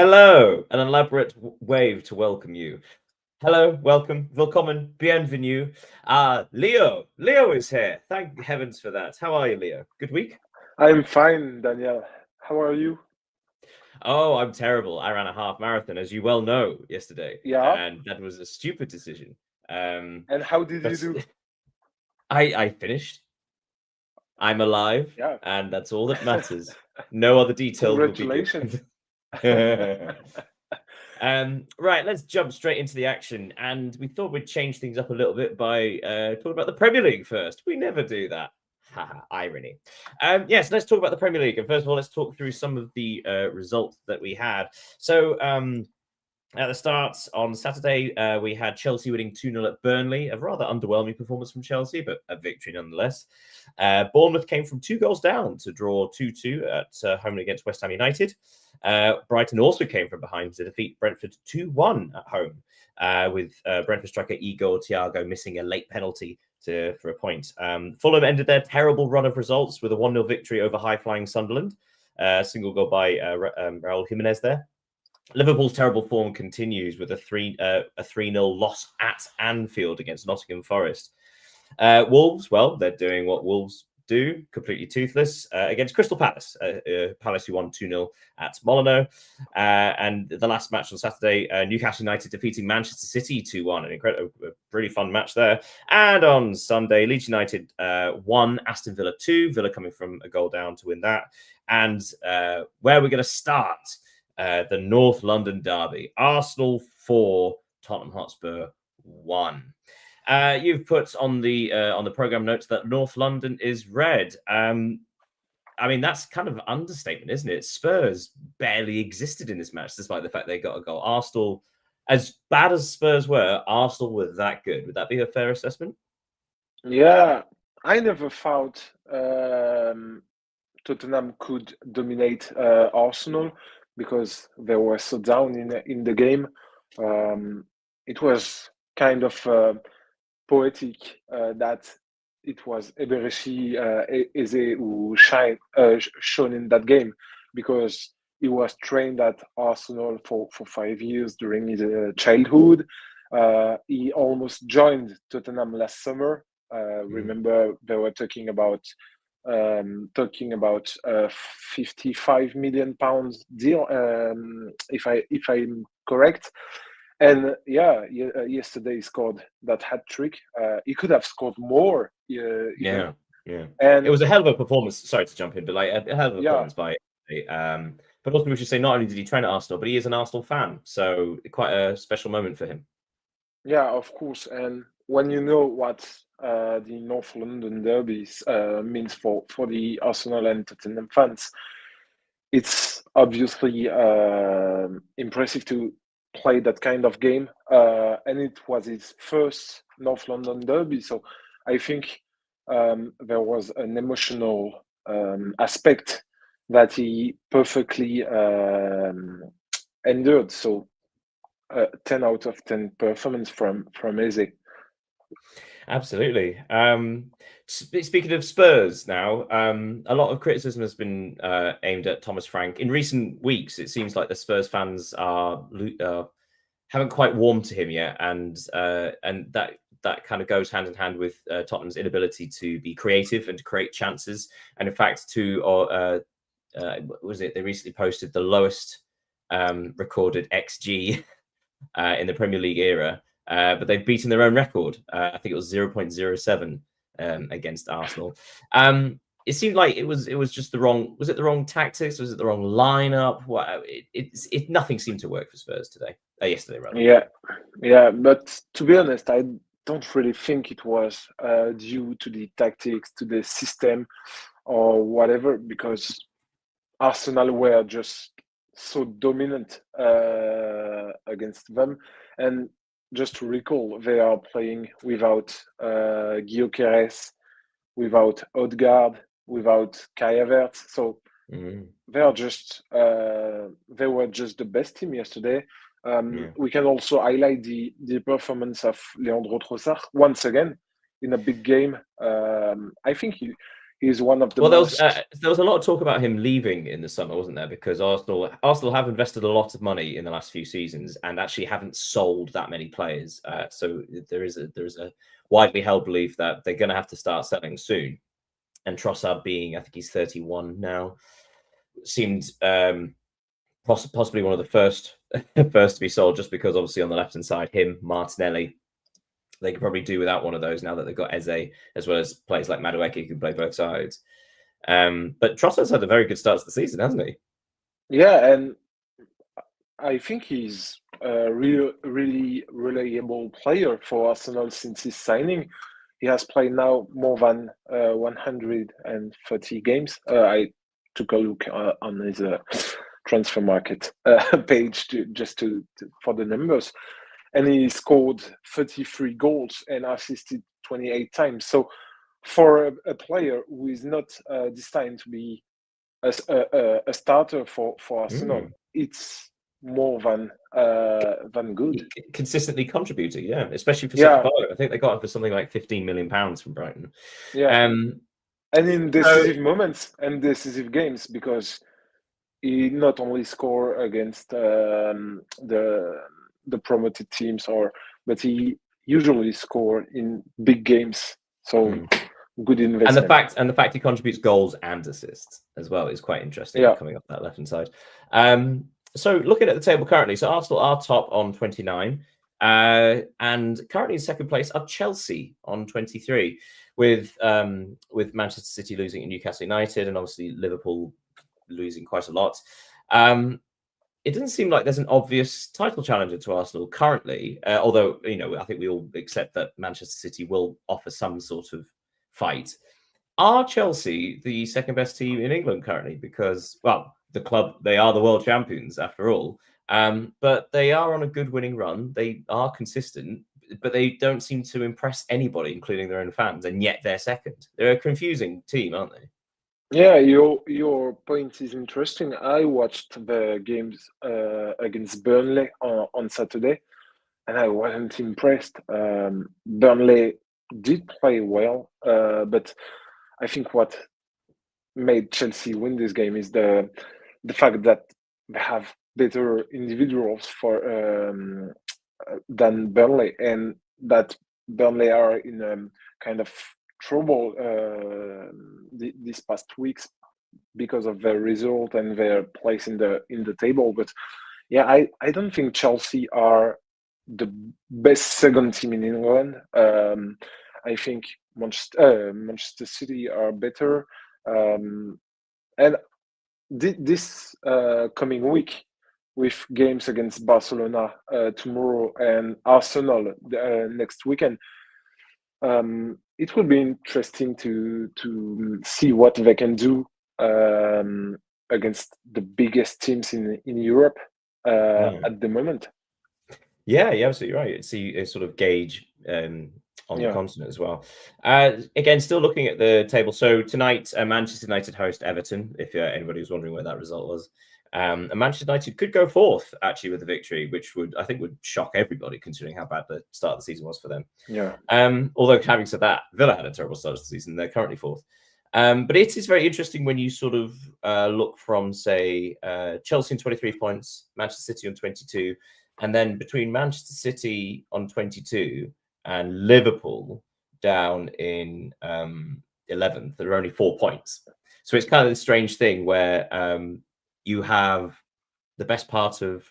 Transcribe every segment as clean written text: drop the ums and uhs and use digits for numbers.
Hello, an elaborate wave to welcome you. Hello, welcome, willkommen, bienvenue. Leo is here. Thank heavens for that. How are you, Leo? Good week? I'm fine, Daniel. How are you? Oh, I'm terrible. I ran a half marathon, as you well know, yesterday, Yeah. and that was a stupid decision. Um, And how did you but do? I finished. I'm alive, Yeah. and that's all that matters. No other details will be Congratulations. given. Right, let's jump straight into the action. And we thought we'd change things up a little bit by talking about the Premier League first. We never do that. Haha, irony. Yes, let's talk about the Premier League. And first of all, let's talk through some of the results that we had. So, at the start on Saturday, we had Chelsea winning 2-0 at Burnley, a rather underwhelming performance from Chelsea, but a victory nonetheless. Bournemouth came from 2 goals down to draw 2-2 at home against West Ham United. Brighton also came from behind to defeat Brentford 2-1 at home, with Brentford striker Igor Thiago missing a late penalty for a point. Fulham ended their terrible run of results with a 1-0 victory over high-flying Sunderland. Single goal by Raul Jimenez there. Liverpool's terrible form continues with a 3-0 loss at Anfield against Nottingham Forest. Wolves, well, they're doing what Wolves do, completely toothless, against Crystal Palace. Palace who won 2-0 at Molyneux. And the last match on Saturday, Newcastle United defeating Manchester City 2-1. An incredible, really fun match there. And on Sunday, Leeds United 1, Aston Villa 2. Villa coming from a goal down to win that. And where we're going to start, the North London derby. Arsenal 4, Tottenham Hotspur 1. You've put on the program notes that North London is red. I mean, that's kind of an understatement, isn't it? Spurs barely existed in this match, despite the fact they got a goal. Arsenal, as bad as Spurs were, Arsenal were that good. Would that be a fair assessment? Yeah, I never thought Tottenham could dominate Arsenal because they were so down in the game. It was kind of poetic that it was Eberechi Eze who shone in that game because he was trained at Arsenal for 5 years during his childhood. He almost joined Tottenham last summer. Remember, they were talking about a 55 million pounds deal, if I'm correct. And yeah, yesterday he scored that hat trick. He could have scored more, even. Yeah, yeah. It And was a hell of a performance. Sorry to jump in, but like a hell of a yeah, performance by. But also we should say not only did he train at Arsenal, but he is an Arsenal fan, so quite a special moment for him. yeah, of course. And when you know what the North London derbies means for the Arsenal and Tottenham fans, it's obviously impressive to play that kind of game. And it was his first North London derby, so I think there was an emotional aspect that he perfectly endured. So 10 out of 10 performance from Eze. Absolutely. Speaking of Spurs now, a lot of criticism has been aimed at Thomas Frank. In recent weeks, it seems like the Spurs fans haven't quite warmed to him yet, and that kind of goes hand in hand with Tottenham's inability to be creative and to create chances. And in fact, was it they recently posted the lowest recorded XG in the Premier League era. But they've beaten their own record. I think it was 0.07 against Arsenal. It seemed like it was just the wrong. Was it the wrong tactics? Was it the wrong lineup? Nothing seemed to work for Spurs today. Yesterday, rather. Yeah, but to be honest, I don't really think it was due to the tactics, to the system, or whatever, because Arsenal were just so dominant against them. And just to recall, they are playing without Gyökeres, without Odegaard, without Kai Havertz. So they are just they were just the best team yesterday. We can also highlight the performance of Leandro Trossard once again in a big game. I think He's one of the Well, most. there was a lot of talk about him leaving in the summer, wasn't there? Because Arsenal have invested a lot of money in the last few seasons and actually haven't sold that many players. So there is a widely held belief that they're going to have to start selling soon. And Trossard, being I think he's 31 now, seemed possibly one of the first to be sold, just because obviously on the left hand side, him, Martinelli. They could probably do without one of those now that they've got Eze, as well as players like Madueke who can play both sides. But Trossard's had a very good start to the season, hasn't he? Yeah, and I think he's a really reliable player for Arsenal since his signing. He has played now more than 130 games. I took a look on his transfer market page for the numbers, and he scored 33 goals and assisted 28 times. So for a player who is not destined to be a starter for Arsenal, it's more than good. Consistently contributing, yeah, especially for such a Yeah, player. I think they got him for something like £15 million from Brighton. yeah, and in decisive moments and decisive games, because he not only score against the promoted teams, but he usually score in big games. So good investment. And the fact he contributes goals and assists as well is quite interesting. Yeah. Coming up that left hand side. So looking at the table currently, so Arsenal are top on 29, and currently in second place are Chelsea on 23, with Manchester City losing to Newcastle United, and obviously Liverpool losing quite a lot. It doesn't seem like there's an obvious title challenger to Arsenal currently, although I think we all accept that Manchester City will offer some sort of fight. Are Chelsea the second best team in England currently? Because, well, the club, they are the world champions after all, but they are on a good winning run. They are consistent, but they don't seem to impress anybody, including their own fans, and yet they're second. They're a confusing team, aren't they? Yeah, your point is interesting. I watched the games against Burnley on Saturday, and I wasn't impressed. Burnley did play well, but I think what made Chelsea win this game is the fact that they have better individuals than Burnley, and that Burnley are in kind of trouble these past weeks because of their result and their place in the table. But yeah, I don't think Chelsea are the best second team in England. I think Manchester City are better. And this coming week, with games against Barcelona tomorrow and Arsenal next weekend, it will be interesting to see what they can do against the biggest teams in Europe at the moment. Yeah, you're absolutely right. It's a sort of gauge on the continent as well. Again, still looking at the table. So tonight, Manchester United host Everton, if anybody was wondering where that result was. And Manchester United could go fourth, actually, with a victory, which I think would shock everybody, considering how bad the start of the season was for them. Yeah. Although, having said that, Villa had a terrible start to the season. They're currently fourth. But it is very interesting when you sort of look from, say, Chelsea on 23 points, Manchester City on 22, and then between Manchester City on 22 and Liverpool down in 11th, there are only 4 points. So it's kind of a strange thing where you have the best part of,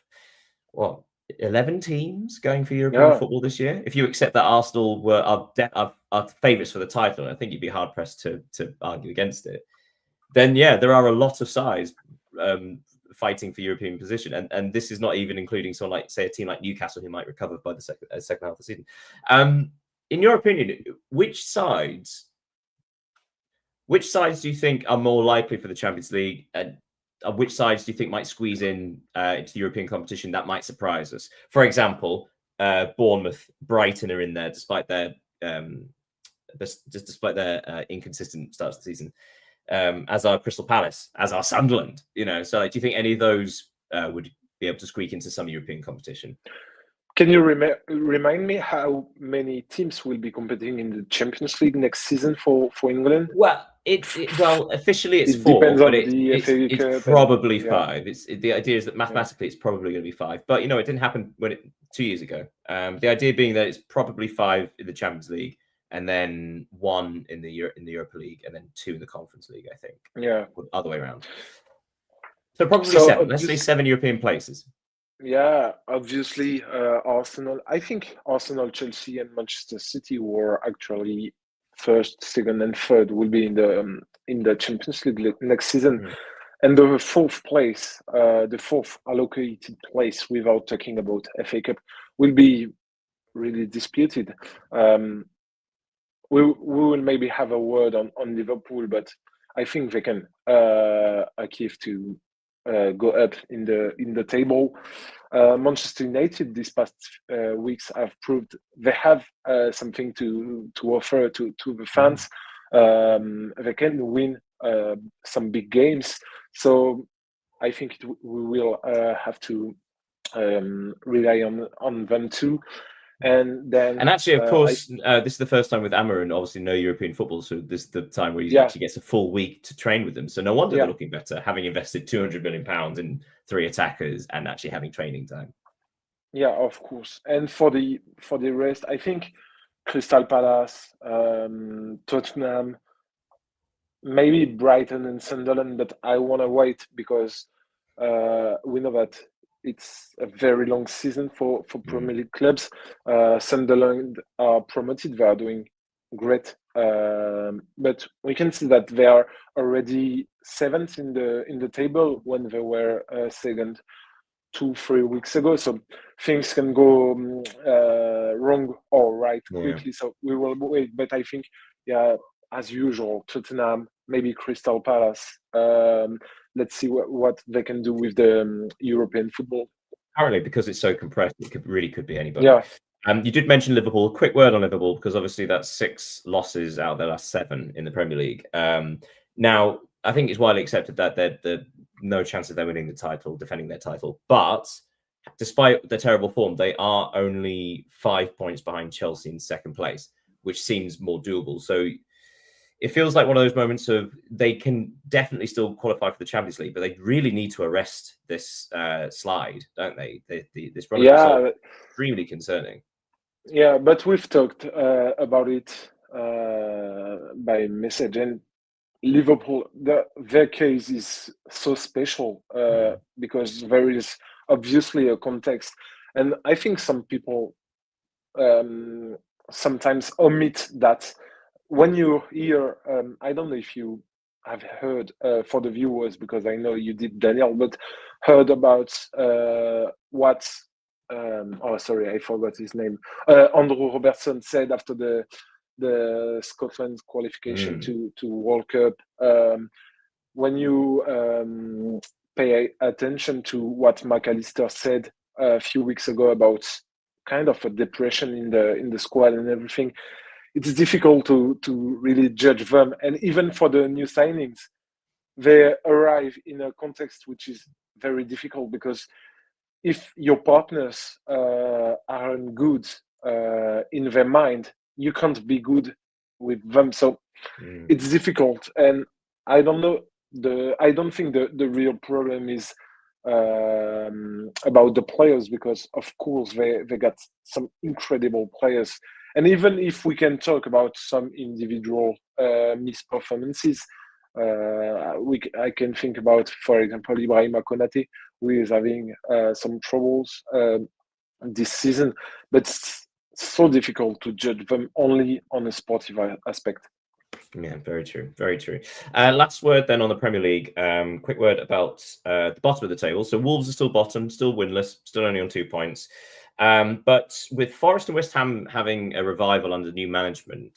11 teams going for European football this year. If you accept that Arsenal are favourites for the title, and I think you'd be hard pressed to argue against it, then yeah, there are a lot of sides fighting for European position, and this is not even including someone like, say, a team like Newcastle who might recover by the second half of the season. In your opinion, which sides do you think are more likely for the Champions League, and which sides do you think might squeeze in into the European competition that might surprise us? For example, Bournemouth, Brighton are in there despite their inconsistent start to the season. As are Crystal Palace, as are Sunderland. So do you think any of those would be able to squeak into some European competition? Can you remind me how many teams will be competing in the Champions League next season for England? Well, well, officially it's It depends four, but on the FA it's Cup and probably yeah, five. The idea is that yeah, mathematically it's probably going to be five, but it didn't happen 2 years ago. The idea being that it's probably five in the Champions League, and then one in the Europa League, and then two in the Conference League. I think, yeah. or the other way around. So probably So seven. Let's say 7 European places. yeah, obviously Arsenal. I think Arsenal, Chelsea, and Manchester City were actually first, second, and third will be in the Champions League next season. Mm. And the fourth place, the fourth allocated place, without talking about FA Cup, will be really disputed. We will maybe have a word on Liverpool, but I think they can achieve to go up in the table. Manchester United this past weeks have proved they have something to offer to the fans. They can win some big games, so I think we will have to rely on them too. And then And actually, of course, this is the first time with Amarin, obviously no European football, so this is the time where he actually gets a full week to train with them. So no wonder they're looking better, having invested £200 million in 3 attackers and actually having training time. Yeah, of course. And for the rest, I think Crystal Palace, Tottenham, maybe Brighton and Sunderland, but I want to wait because we know that it's a very long season for Premier League clubs. Sunderland are promoted; they are doing great, but we can see that they are already seventh in the table when they were second 2-3 weeks ago. So things can go wrong or right quickly. So we will wait, but I think as usual, Tottenham, maybe Crystal Palace. Let's see what they can do with the European football. Apparently, because it's so compressed, it could be anybody. Yeah. You did mention Liverpool. A quick word on Liverpool, because obviously that's 6 losses out of their last 7 in the Premier League. Now, I think it's widely accepted that they're no chance of them winning the title, defending their title. But despite their terrible form, they are only 5 points behind Chelsea in second place, which seems more doable. So it feels like one of those moments of they can definitely still qualify for the Champions League, but they really need to arrest this slide, don't they? This run of results is extremely concerning. Yeah, but we've talked about it by message, and Liverpool, their case is so special because there is obviously a context, and I think some people sometimes omit that. When you hear, I don't know if you have heard for the viewers, because I know you did, Daniel, but heard about what, sorry, I forgot his name, Andrew Robertson said after the Scotland qualification to World Cup. When you pay attention to what McAllister said a few weeks ago about kind of a depression in the squad and everything, it's difficult to really judge them. And even for the new signings, they arrive in a context which is very difficult, because if your partners aren't good in their mind, you can't be good with them. So it's difficult. And I don't know, I don't think the real problem is about the players, because of course they got some incredible players. And even if we can talk about some individual misperformances, I can think about, for example, Ibrahima Konate, who is having some troubles this season, but it's so difficult to judge them only on a sportive aspect. Yeah, very true. Very true. Last word then on the Premier League. Quick word about the bottom of the table. So Wolves are still bottom, still winless, still only on 2 points. But with Forest and West Ham having a revival under new management,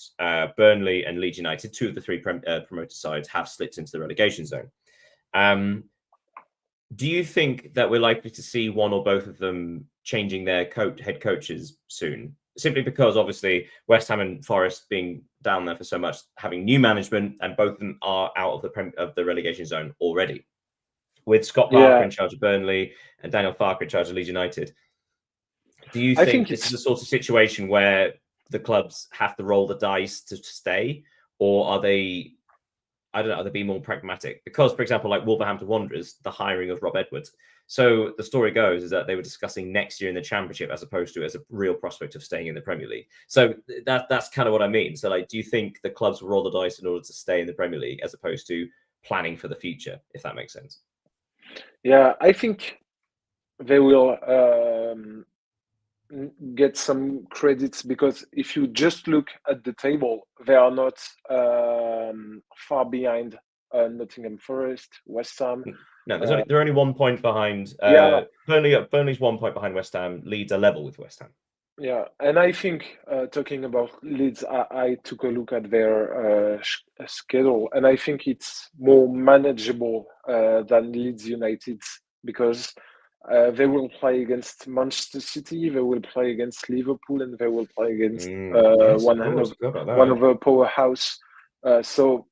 Burnley and Leeds United, 2 of the 3 promoted sides, have slipped into the relegation zone. Do you think that we're likely to see one or both of them changing their head coaches soon? Simply because obviously West Ham and Forest being down there for so much, having new management, and both of them are out of the relegation zone already, with Scott Parker in charge of Burnley and Daniel Farke in charge of Leeds United. Do you I think think this is it's the sort of situation where the clubs have to roll the dice to stay, or are they? I don't know. Are they being more pragmatic? Because, for example, like Wolverhampton Wanderers, the hiring of Rob Edwards. So the story goes is that they were discussing next year in the Championship as opposed to as a real prospect of staying in the Premier League. So that's kind of what I mean. So, like, do you think the clubs will roll the dice in order to stay in the Premier League as opposed to planning for the future? If that makes sense. yeah, I think they will get some credits because if you just look at the table, they are not far behind Nottingham Forest, West Ham. No, they're only 1 point behind. Yeah, Burnley's 1 point behind West Ham. Leeds are level with West Ham. yeah, and I think talking about Leeds, I took a look at their schedule, and I think it's more manageable than Leeds United's because they will play against Manchester City, they will play against Liverpool, and they will play against Yes, of course. Forgot about one that. of a powerhouse. So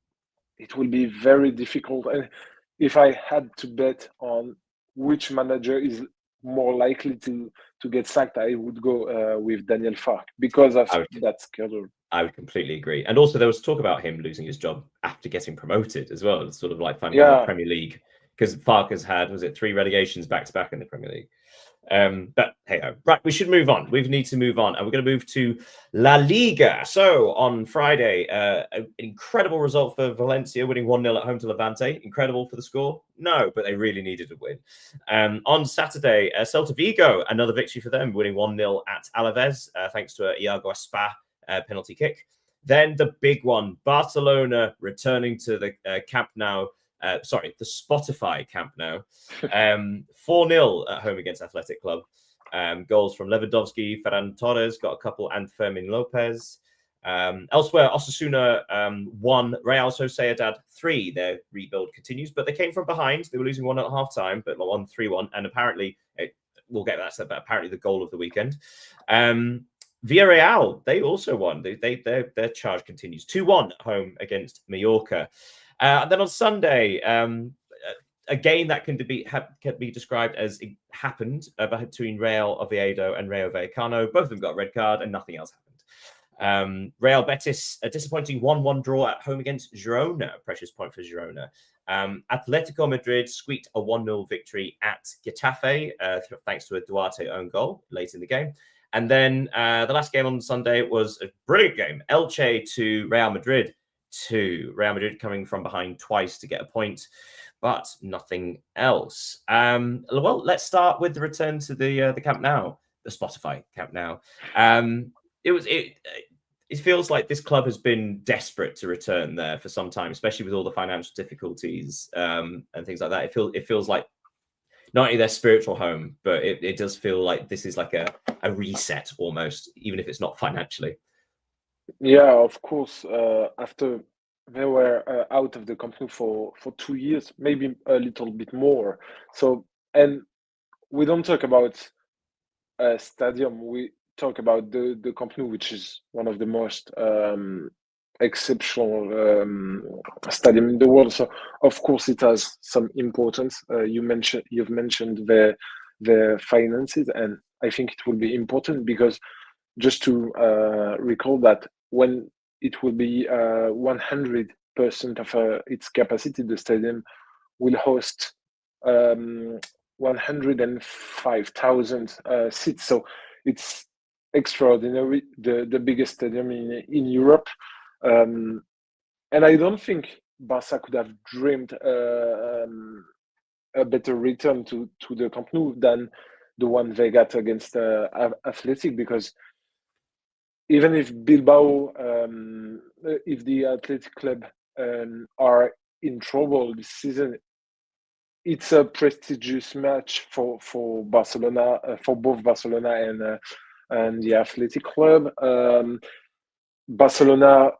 it will be very difficult. And if I had to bet on which manager is more likely to get sacked, I would go with Daniel Farke because of that schedule. I would completely agree. And also, there was talk about him losing his job after getting promoted as well. It's sort of like finally in the Premier League, because Farke has had, was it 3 relegations back to back in the Premier League? But hey, right, we should move on. We need to move on, and we're going to move to La Liga. So on Friday, an incredible result for Valencia, winning 1-0 at home to Levante. Incredible for the score? No, but they really needed a win. On Saturday, Celta Vigo, another victory for them, winning 1-0 at Alaves, thanks to a Iago Aspas penalty kick. Then the big one, Barcelona returning to the Camp Nou. The Spotify Camp Nou. 4-0 at home against Athletic Club. Goals from Lewandowski, Ferran Torres got a couple, and Fermin Lopez. Elsewhere, Osasuna 1, Real Sociedad 3. Their rebuild continues, but they came from behind. They were losing 1 at half time, but won 3-1. And apparently, we'll get that said, but apparently the goal of the weekend. Villarreal, they also won. Their charge continues. 2-1 at home against Mallorca. And then on Sunday, a game that can be described as it happened between Real Oviedo and Rayo Vallecano. Both of them got a red card and nothing else happened. Real Betis, a disappointing 1-1 draw at home against Girona. Precious point for Girona. Atletico Madrid squeaked a 1-0 victory at Getafe, thanks to a Duarte own goal late in the game. And then the last game on Sunday was a brilliant game. Elche to Real Madrid. Real Madrid coming from behind twice to get a point, but nothing else. Well, let's start with the return to the Camp Nou, the Spotify Camp Nou. It feels like this club has been desperate to return there for some time, especially with all the financial difficulties and things like that. It feels like not only their spiritual home, but it does feel like this is like a reset almost, even if it's not financially. Yeah, of course. After they were out of the company for 2 years, maybe a little bit more. So, and we don't talk about a stadium. We talk about the company, which is one of the most exceptional stadium in the world. So, of course, it has some importance. You've mentioned their finances, and I think it will be important because just to recall that when it will be 100% of its capacity, the stadium will host 105,000 seats. So it's extraordinary, the biggest stadium in Europe. And I don't think Barca could have dreamed a better return to the Camp Nou than the one they got against Athletic, because even if Bilbao, if the Athletic Club are in trouble this season, it's a prestigious match for Barcelona, for both Barcelona and the Athletic Club. Barcelona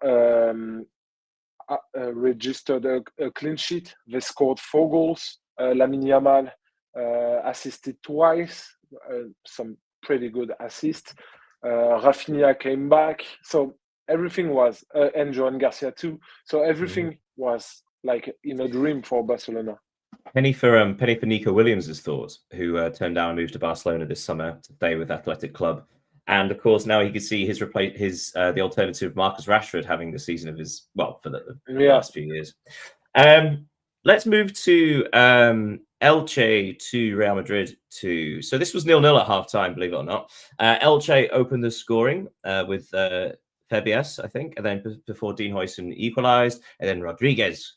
registered a clean sheet. They scored 4 goals. Lamine Yamal assisted twice, some pretty good assists. Rafinha came back, so everything was, and Joan Garcia too. So everything was like in a dream for Barcelona. Penny for Nico Williams' thoughts, who turned down a move to Barcelona this summer to stay with Athletic Club, and of course now he could see his the alternative Marcus Rashford having the season of his for the last few years. Let's move to Elche to Real Madrid to. So this was 0-0 at halftime, believe it or not. Elche opened the scoring with Fabias, I think, and then before Dean Huijsen equalised, and then Rodriguez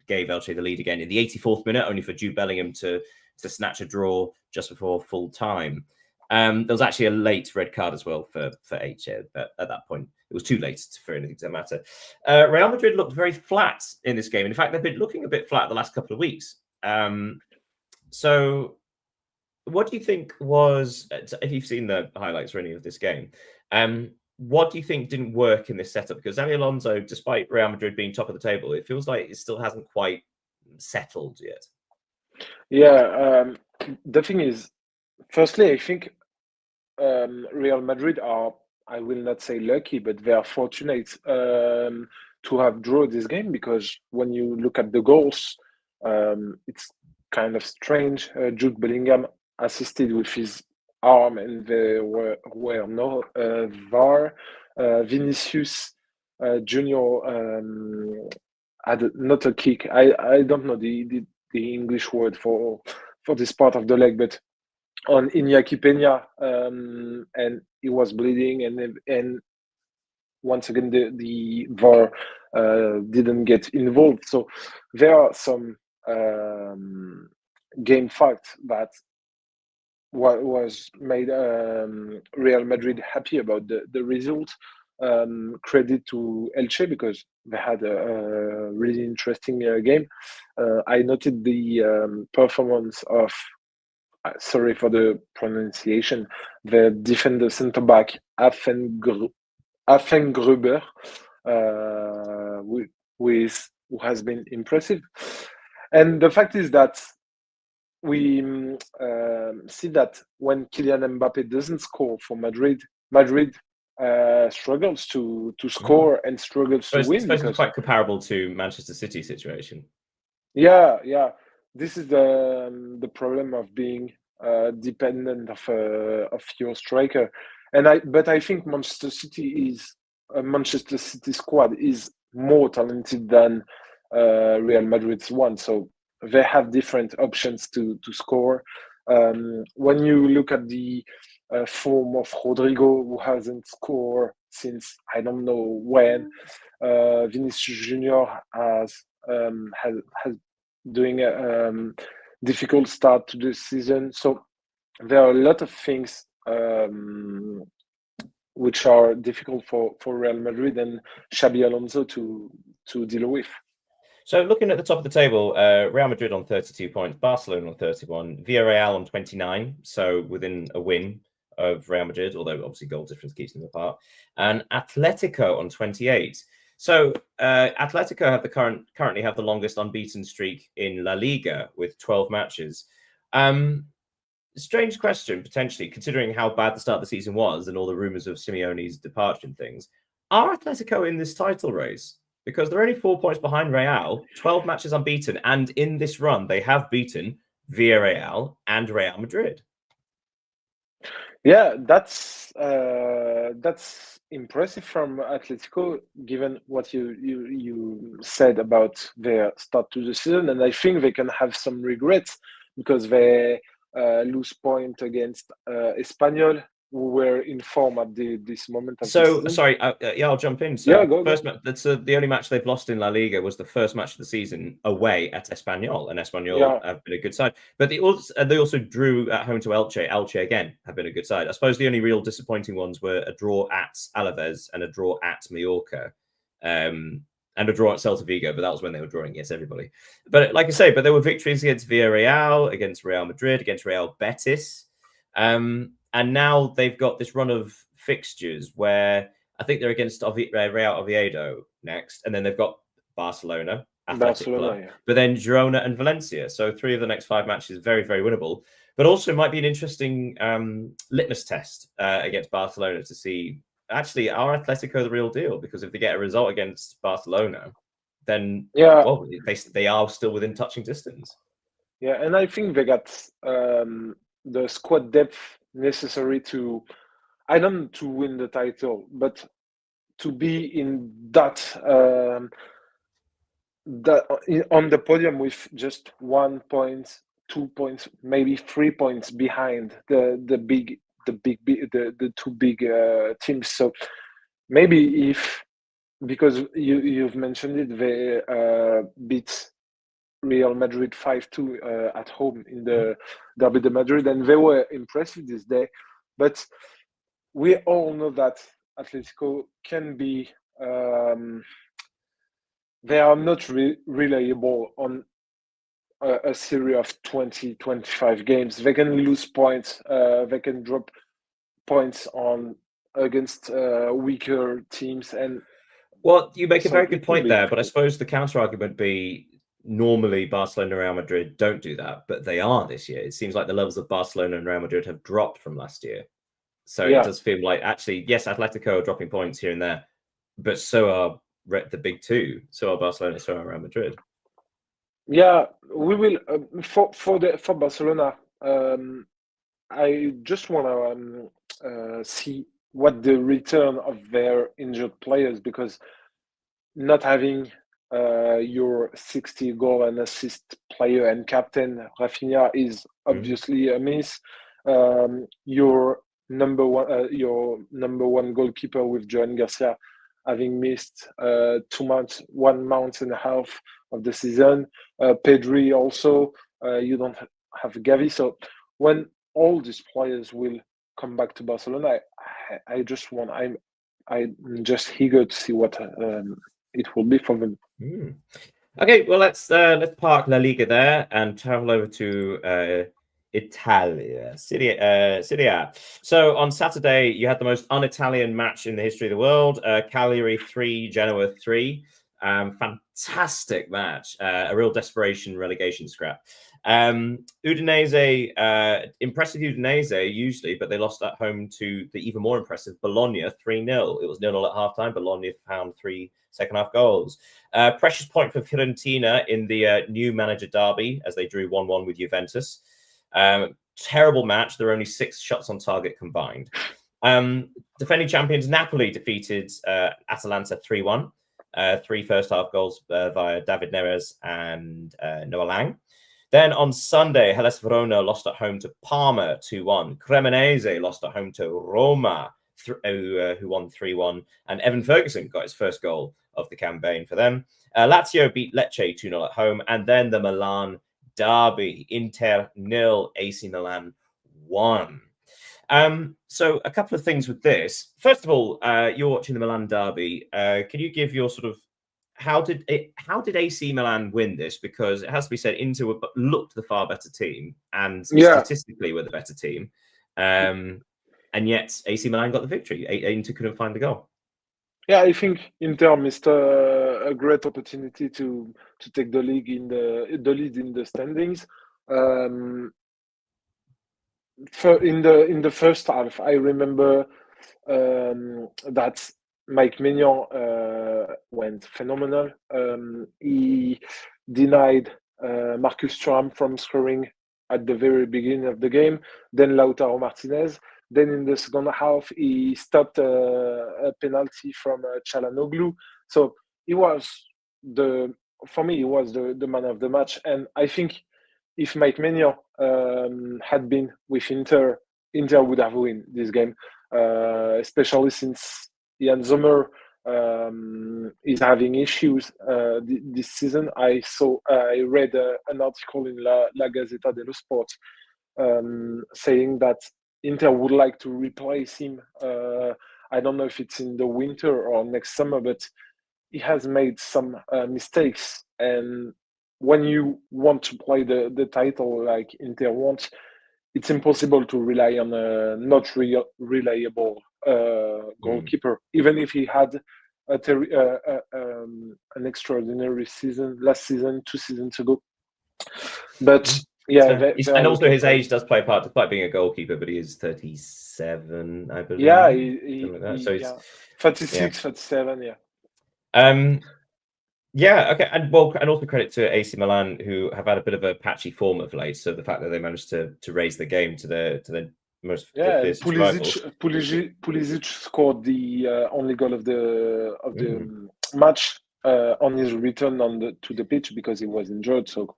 gave Elche the lead again in the 84th minute, only for Jude Bellingham to snatch a draw just before full time. There was actually a late red card as well for Elche, but at that point it was too late for anything to matter. Real Madrid looked very flat in this game. In fact, they've been looking a bit flat the last couple of weeks. So what do you think was, if you've seen the highlights or any of this game, what do you think didn't work in this setup? Because Xabi Alonso, despite Real Madrid being top of the table, it feels like it still hasn't quite settled yet. Yeah, the thing is, firstly, I think Real Madrid are, I will not say lucky, but they are fortunate to have drawn this game, because when you look at the goals, it's kind of strange. Jude Bellingham assisted with his arm, and there were no VAR. Vinicius Junior had not a kick. I don't know the English word for this part of the leg, but on Iñaki Peña, and he was bleeding, and once again the VAR didn't get involved. So there are some game facts that was made Real Madrid happy about the result. Credit to Elche, because they had a really interesting game. I noted the performance of, sorry for the pronunciation, the defender centre-back Affengruber, who has been impressive. And the fact is that we see that when Kylian Mbappe doesn't score for Madrid, Madrid struggles to score and struggles to win. Because it's quite comparable to Manchester City situation. Yeah. This is the problem of being dependent of your striker, but I think Manchester City squad is more talented than Real Madrid's one, so they have different options to score. When you look at the form of Rodrigo, who hasn't scored since I don't know when, Vinicius Junior has doing a difficult start to the season. So there are a lot of things which are difficult for Real Madrid and Xabi Alonso to deal with. So looking at the top of the table, Real Madrid on 32 points, Barcelona on 31, Villarreal on 29, so within a win of Real Madrid, although obviously goal difference keeps them apart, and Atletico on 28. So Atletico have currently have the longest unbeaten streak in La Liga with 12 matches. Strange question, potentially, considering how bad the start of the season was and all the rumours of Simeone's departure and things. Are Atletico in this title race? Because they're only 4 points behind Real, 12 matches unbeaten, and in this run, they have beaten Villarreal and Real Madrid. Yeah, that's impressive from Atletico, given what you said about their start to the season, and I think they can have some regrets because they lose point against Espanyol, who were in form at this moment of the season. Sorry, I'll jump in. So yeah, go. That's the only match they've lost in La Liga was the first match of the season away at Espanyol, and Espanyol have been a good side. But they also drew at home to Elche. Elche again have been a good side. I suppose the only real disappointing ones were a draw at Alaves and a draw at Mallorca, and a draw at Celta Vigo. But that was when they were drawing against everybody. But like I say, there were victories against Villarreal, against Real Madrid, against Real Betis. And now they've got this run of fixtures where I think they're against Real Oviedo next, and then they've got Barcelona, Athletic Club, but then Girona and Valencia. So 3 of the next 5 matches, very, very winnable. But also might be an interesting litmus test against Barcelona to see, actually, are Atletico the real deal? Because if they get a result against Barcelona, then they are still within touching distance. Yeah, and I think they got the squad depth necessary to, I don't know, to win the title, but to be in that on the podium with just 1 point, 2 points, maybe 3 points behind the two big teams. So maybe if, because you've mentioned it, they beat Real Madrid 5-2 at home in the Derby de Madrid, and they were impressive this day. But we all know that Atletico can be, they are not reliable on a series of 20, 25 games. They can lose points, they can drop points on against weaker teams. And Well, you make a so very good it will point be there, but I difficult. suppose the counter argument would be normally Barcelona and Real Madrid don't do that, but they are this year. It seems like the levels of Barcelona and Real Madrid have dropped from last year. So it Yeah, does feel like actually, yes, Atletico are dropping points here and there, but so are the big two. So are Barcelona, so are Real Madrid. yeah, we will for Barcelona. I just want to see what the return of their injured players, because not having your 60 goal and assist player and captain Rafinha is obviously a miss. Your number one goalkeeper with Joan Garcia having missed 2 months, 1 month and a half of the season. Pedri also, you don't have Gavi. So when all these players will come back to Barcelona, I just want, I'm just eager to see what it will be for them. Okay, well let's park La Liga there and travel over to Italia, Serie A. So on Saturday, you had the most un-Italian match in the history of the world. Cagliari 3, Genoa 3. Fantastic match. A real desperation relegation scrap. Udinese, impressive Udinese usually, but they lost at home to the even more impressive Bologna 3-0. It was 0-0 at halftime. Bologna found 3 second half goals. Precious point for Fiorentina in the new manager derby as they drew 1-1 with Juventus. Terrible match. There were only 6 shots on target combined. Defending champions Napoli defeated Atalanta 3-1. 3 first half goals via David Neres and Noah Lang. Then on Sunday, Hellas Verona lost at home to Parma 2-1. Cremonese lost at home to Roma, who won 3-1. And Evan Ferguson got his first goal of the campaign for them. Lazio beat Lecce 2-0 at home. And then the Milan derby, Inter 0, AC Milan 1. So a couple of things with this. First of all, you're watching the Milan derby. Can you give your sort of how did AC Milan win this? Because it has to be said, Inter looked the far better team and statistically were the better team. And yet AC Milan got the victory. Inter couldn't find the goal. Yeah, I think Inter missed a great opportunity to take the lead in the standings. In the first half, I remember that Mike Maignan went phenomenal. He denied Marcus Thuram from scoring at the very beginning of the game. Then Lautaro Martinez. Then in the second half, he stopped a penalty from Çalhanoğlu. So he was for me, he was the man of the match. And I think if Mike Maignan had been with Inter, Inter would have won this game, especially since Jan Sommer is having issues this season. I read an article in La Gazzetta dello Sport saying that Inter would like to replace him. I don't know if it's in the winter or next summer, but he has made some mistakes. And when you want to play the title like Inter wants, it's impossible to rely on a not reliable goalkeeper, even if he had an extraordinary season last season, 2 seasons ago. But yeah, and also his age does play a part, despite being a goalkeeper, but he is 37, I believe. Yeah, like that. So yeah, 36, 37, yeah. Yeah, okay, and also credit to AC Milan, who have had a bit of a patchy form of late. So the fact that they managed to raise the game to their the Yeah, and fiercest rivals. Pulisic scored the only goal of the Mm, match on his return to the pitch because he was injured. So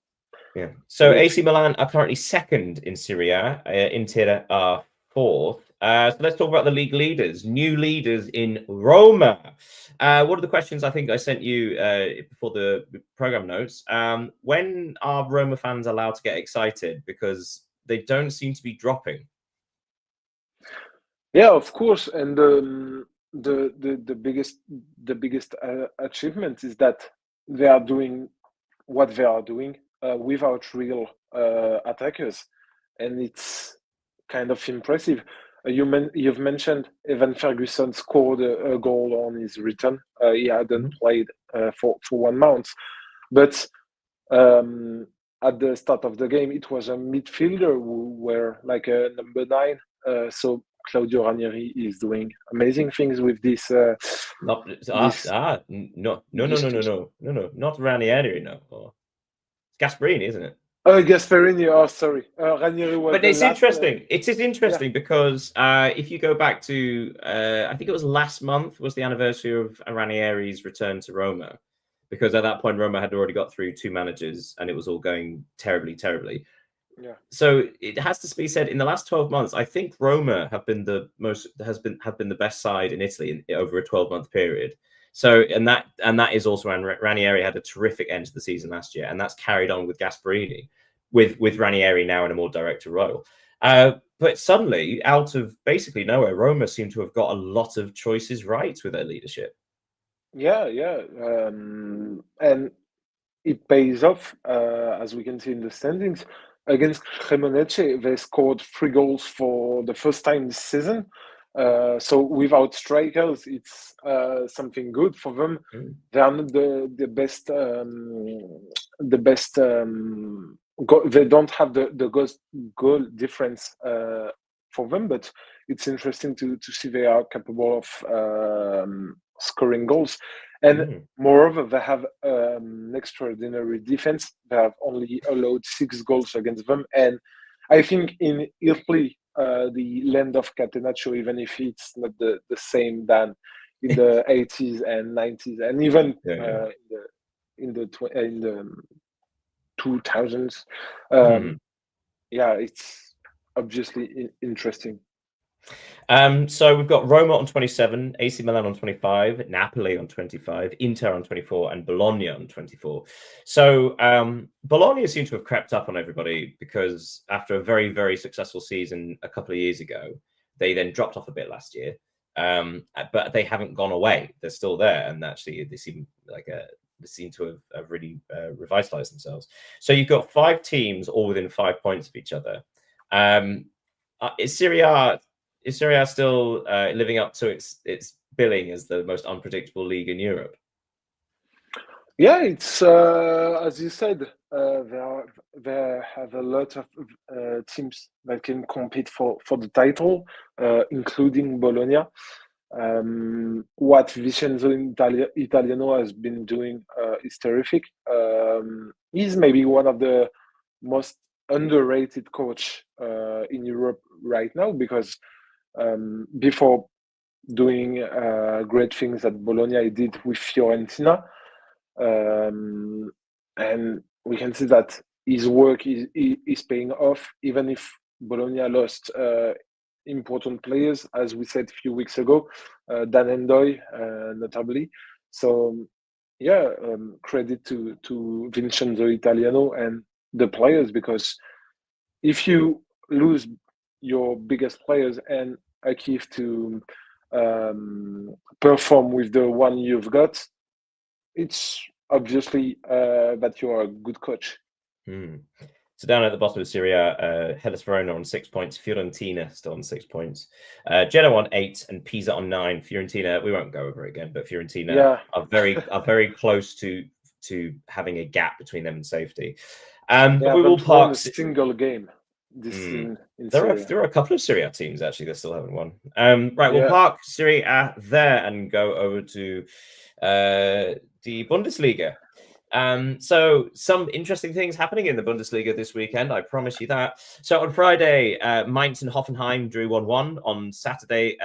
yeah. So good. AC Milan are currently second in Serie A. Inter are fourth. So let's talk about the league leaders. New leaders in Roma. One of the questions I think I sent you before the program notes. When are Roma fans allowed to get excited? Because they don't seem to be dropping. Yeah, of course. And the biggest achievement is that they are doing what they are doing without real attackers, and it's kind of impressive. You've mentioned Evan Ferguson scored a goal on his return. He hadn't Mhm. played for 1 month, but um, at the start of the game, it was a midfielder who were like a number 9. So Claudio Ranieri is doing amazing things with this. Not This no, this not Ranieri, no. It's Gasperini, isn't it? Gasperini. Oh, sorry, Ranieri was But the it's last. interesting. It is Yeah, interesting because if you go back to, I think it was last month was the anniversary of Ranieri's return to Roma, because at that point Roma had already got through 2 managers and it was all going terribly, terribly. yeah. So it has to be said, in the last 12 months, I think Roma have been the best side in Italy over a 12-month period. So and that is also Ranieri had a terrific end to the season last year, and that's carried on with Gasperini, with Ranieri now in a more director role. But suddenly, out of basically nowhere, Roma seem to have got a lot of choices right with their leadership. Yeah, yeah, and it pays off, as we can see in the standings. Against Cremonese, they scored 3 goals for the first time this season. So without strikers, it's something good for them. Mm. They are not the best. The best. They don't have the goal difference for them, but it's interesting to see they are capable of scoring goals. And Mm. moreover, they have an extraordinary defense. They have only allowed 6 goals against them. And I think in Italy, the land of Catenaccio, even if it's not the same than in the 80s and 90s, and even Yeah, yeah. in the 2000s, Mhm. yeah, it's obviously interesting. So we've got Roma on 27, AC Milan on 25, Napoli on 25, Inter on 24, and Bologna on 24. So Bologna seem to have crept up on everybody because after a very, very successful season a couple of years ago, they then dropped off a bit last year. But they haven't gone away. They're still there. And actually, they seem to have really revitalized themselves. So you've got 5 teams all within 5 points of each other. Is Serie A still living up to its billing as the most unpredictable league in Europe? Yeah, it's as you said, they have a lot of teams that can compete for the title, including Bologna. What Vincenzo Italiano has been doing is terrific. He's maybe one of the most underrated coach in Europe right now because before doing great things at Bologna, he did with Fiorentina. Um, and we can see that his work is paying off, even if Bologna lost important players, as we said a few weeks ago, Dan Endoy, notably. So, yeah, credit to Vincenzo Italiano and the players, because if you lose your biggest players and achieve to perform with the one you've got, it's obviously that you are a good coach. Hmm. So down at the bottom of Serie A, Hellas Verona on 6 points, Fiorentina still on 6 points, Genoa on 8, and Pisa on 9. Fiorentina, we won't go over it again, but Fiorentina Yeah, are very close to having a gap between them and safety. they But we will haven't won park. a single game this Hmm. season in There are Syria. a couple of Serie A teams actually that still haven't won. Right, we'll Yeah, park Serie A there and go over to the Bundesliga. So some interesting things happening in the Bundesliga this weekend, I promise you that. So on Friday, Mainz and Hoffenheim drew 1-1. On Saturday,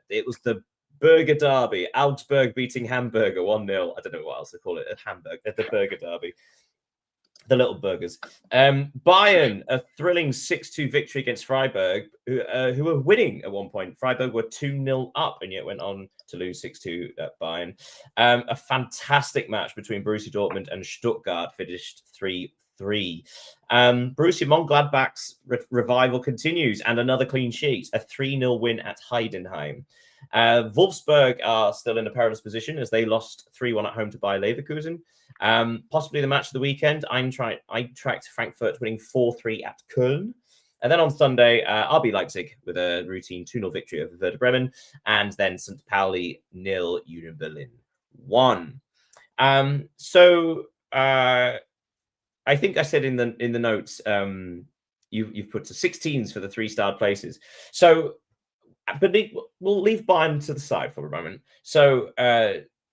it was the Burger Derby. Augsburg beating Hamburger 1-0. I don't know what else to call it. The Burger Derby. The little burgers. Bayern, a thrilling 6-2 victory against Freiburg, who were winning at one point. Freiburg were 2-0 up and yet went on to lose 6-2 at Bayern. A fantastic match between Borussia Dortmund and Stuttgart finished 3-3. Borussia Mönchengladbach's revival continues and another clean sheet, a 3-0 win at Heidenheim. Wolfsburg are still in a perilous position as they lost 3-1 at home to Bayer Leverkusen. Possibly the match of the weekend, Eintracht Frankfurt winning 4-3 at Köln. And then on Sunday, RB Leipzig with a routine 2-0 victory over Werder Bremen. And then St. Pauli 0, Union Berlin 1. I think I said in the notes, you've put 16s for the 3-star places. So, but we'll leave Bayern to the side for a moment. So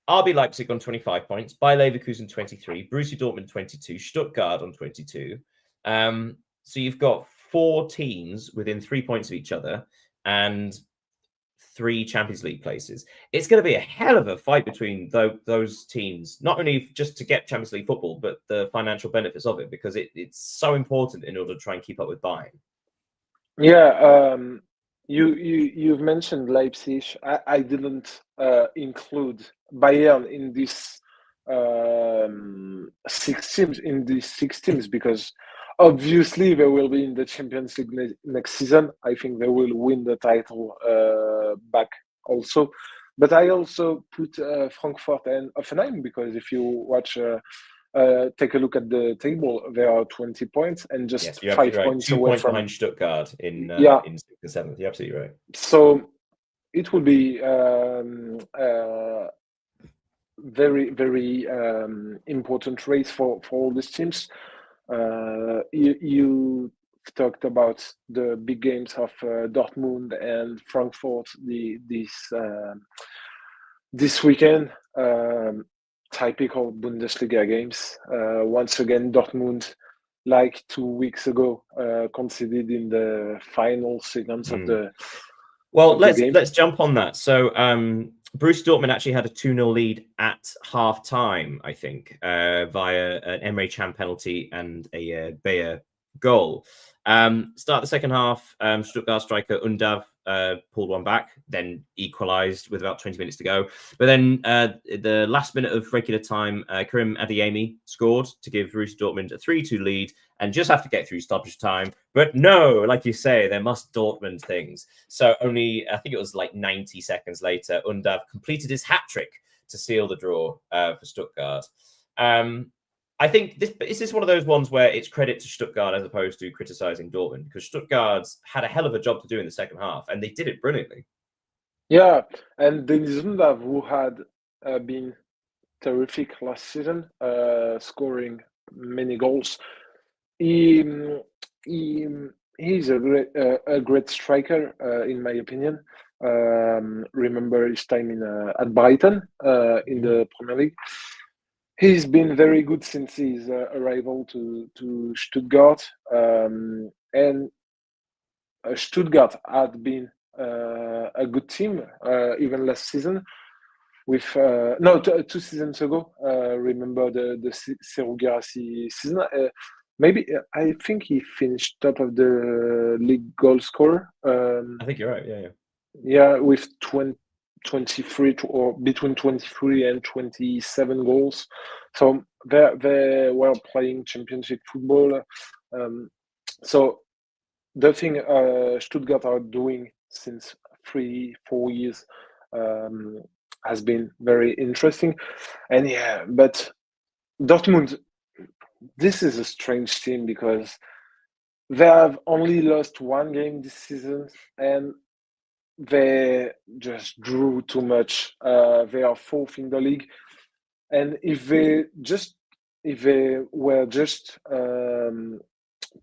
RB Leipzig on 25 points, Bayer Leverkusen 23, Borussia Dortmund 22, Stuttgart on 22. So you've got 4 teams within 3 points of each other and 3 Champions League places. It's going to be a hell of a fight between those teams, not only just to get Champions League football, but the financial benefits of it, because it's so important in order to try and keep up with Bayern. Yeah, you've mentioned Leipzig. I didn't include Bayern in this 6 teams because obviously they will be in the Champions League next season. I think they will win the title back also. But I also put Frankfurt and Hoffenheim because if you watch, take a look at the table, there are 20 points and just 5 points 2 away points from behind Stuttgart in 6th and 7th. You're absolutely right. So it will be very, very important race for all these teams. You talked about the big games of Dortmund and Frankfurt this weekend. Typical Bundesliga games. Once again, Dortmund, like 2 weeks ago, conceded in the final seconds of the. Well, let's jump on that. So, Borussia Dortmund actually had a 2-0 lead at half time, I think, via an Emre Can penalty and a Bayer goal. Start the second half, Stuttgart striker Undav pulled one back, then equalised with about 20 minutes to go. But then the last minute of regular time, Karim Adeyemi scored to give Borussia Dortmund a 3-2 lead and just have to get through stoppage time. But no, like you say, they must Dortmund things. So only, I think it was like 90 seconds later, Undav completed his hat-trick to seal the draw for Stuttgart. I think this is one of those ones where it's credit to Stuttgart as opposed to criticising Dortmund, because Stuttgart had a hell of a job to do in the second half, and they did it brilliantly. Yeah, and Denis Undav, who had been terrific last season, scoring many goals. He's a great striker, in my opinion. Remember his time at Brighton in the Premier League. He's been very good since his arrival to Stuttgart, and Stuttgart had been a good team even last season. With 2 seasons ago, remember the Serhou Guirassy season. Maybe I think he finished top of the league goal scorer. I think you're right. Yeah. Yeah, with 23 or between 23 and 27 goals. So they were playing championship football. So the thing Stuttgart are doing since 3-4 years has been very interesting. And yeah, but Dortmund, this is a strange team because they have only lost 1 game this season and they just drew too much. They are 4th in the league, and if they were just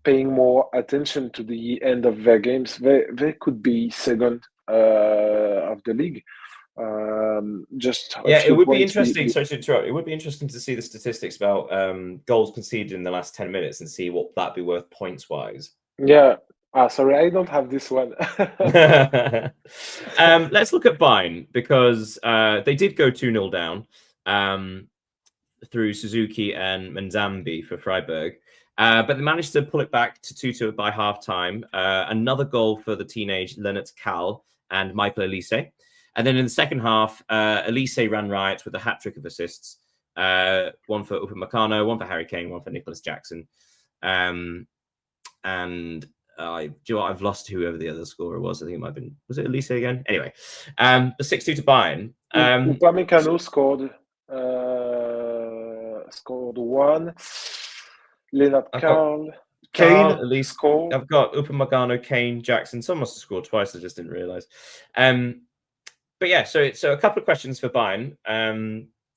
paying more attention to the end of their games, they could be second of the league. Just a Yeah, it few would be points. interesting. Sorry to interrupt. It would be interesting to see the statistics about goals conceded in the last 10 minutes and see what that'd be worth points wise. Yeah. Sorry, I don't have this one. Let's look at Bayern because they did go 2-0 down through Suzuki and Menzambi for Freiburg. But they managed to pull it back to 2-2 by half-time. Another goal for the teenage Leonard Kahl and Michael Elise. And then in the second half, Elise ran riot with a hat-trick of assists. One for Upamecano, one for Harry Kane, one for Nicholas Jackson. And do you know what? I've lost whoever the other scorer was. I think it might have been, was it Elise again? Anyway, the 6-2 to Bayern. Upamecano scored one. Leonard Kahl, Kane Elise. scored. I've got Upamecano, Kane, Jackson. Some must have scored twice. I just didn't realise. But yeah, so a couple of questions for Bayern.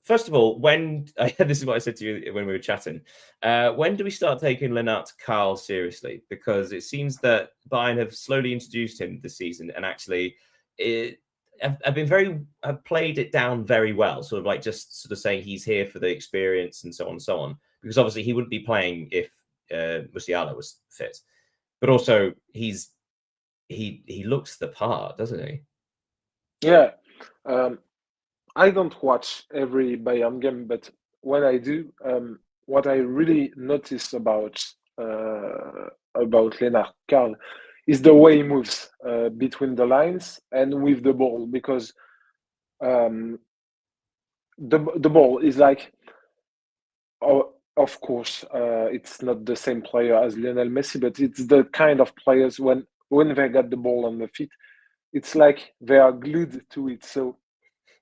First of all, this is what I said to you when we were chatting. When do we start taking Lennart Kahl seriously? Because it seems that Bayern have slowly introduced him this season, and actually, have played it down very well. Sort of like just sort of saying he's here for the experience and so on and so on. Because obviously he wouldn't be playing if Musiala was fit, but also he looks the part, doesn't he? Yeah. I don't watch every Bayern game, but when I do, what I really notice about Lennart Kahl is the way he moves between the lines and with the ball, because the ball is like, of course, it's not the same player as Lionel Messi, but it's the kind of players when they get the ball on the feet, it's like they are glued to it. So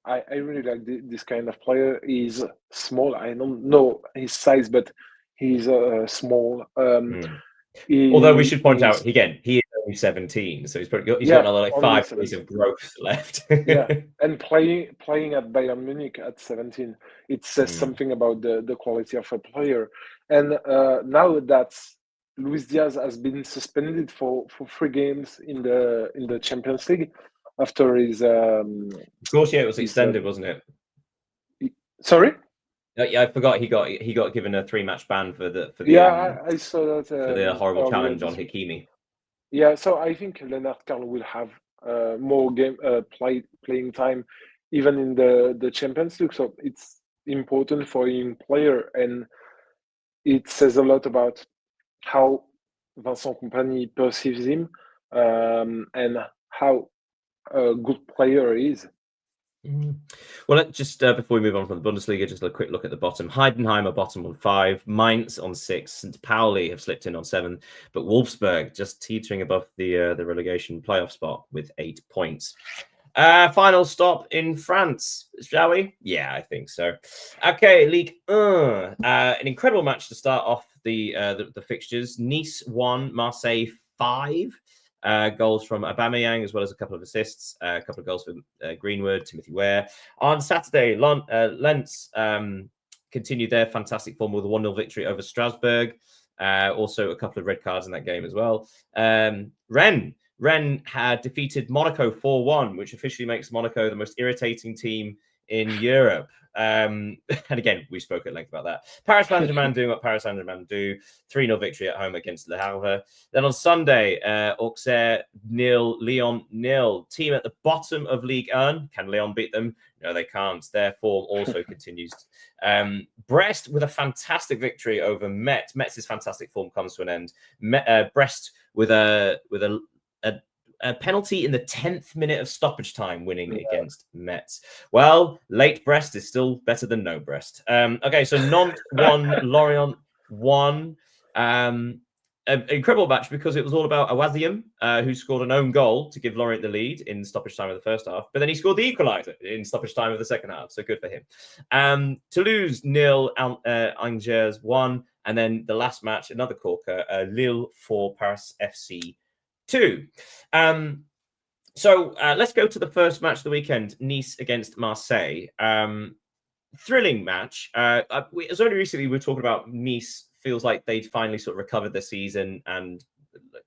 I really like this kind of player. He's small. I don't know his size, but he's small. Although we should point out again, he is only 17, so he's got another like 5 years of growth left. Yeah, and playing at Bayern Munich at 17, it says something about the quality of a player. And now that Luis Diaz has been suspended for 3 games in the Champions League after his of course, yeah, it was extended, wasn't it? Sorry? Yeah, I forgot he got given a 3-match ban for the I saw that for the horrible challenge on Hakimi. Yeah, so I think Lennart Kahl will have more playing time even in the Champions League. So it's important for a young player, and it says a lot about how Vincent Kompany perceives him and how a good player he is. Well, let's just before we move on from the Bundesliga, just a quick look at the bottom. Heidenheim are bottom on 5, Mainz on 6, St. Pauli have slipped in on 7, but Wolfsburg just teetering above the relegation playoff spot with 8 points. Final stop in France, shall we? Yeah, I think so. Okay, Ligue 1. An incredible match to start off the fixtures. Nice 1, Marseille 5. Goals from Aubameyang, as well as a couple of assists, a couple of goals from Greenwood, Timothy Ware. On Saturday, Lens continued their fantastic form with a 1-0 victory over Strasbourg. Also, a couple of red cards in that game as well. Rennes had defeated Monaco 4-1, which officially makes Monaco the most irritating team in Europe. And again, we spoke at length about that. Paris Saint-Germain doing what Paris Saint-Germain do. 3-0 victory at home against Le Havre. Then on Sunday, Auxerre 0, Lyon 0. Team at the bottom of Ligue 1. Can Lyon beat them? No, they can't. Their form also continues. Brest with a fantastic victory over Metz. Metz's fantastic form comes to an end. Brest with a penalty in the 10th minute of stoppage time, winning against Metz. Well, late Brest is still better than no Brest. Okay, so Nantes 1, Lorient 1. An incredible match because it was all about Awaziam, who scored an own goal to give Lorient the lead in stoppage time of the first half, but then he scored the equaliser in stoppage time of the second half, so good for him. Toulouse 0, Angers 1, and then the last match, another corker, Lille 4, Paris FC 2. So let's go to the first match of the weekend, Nice against Marseille. Thrilling match. It was only recently we were talking about Nice feels like they'd finally sort of recovered their season and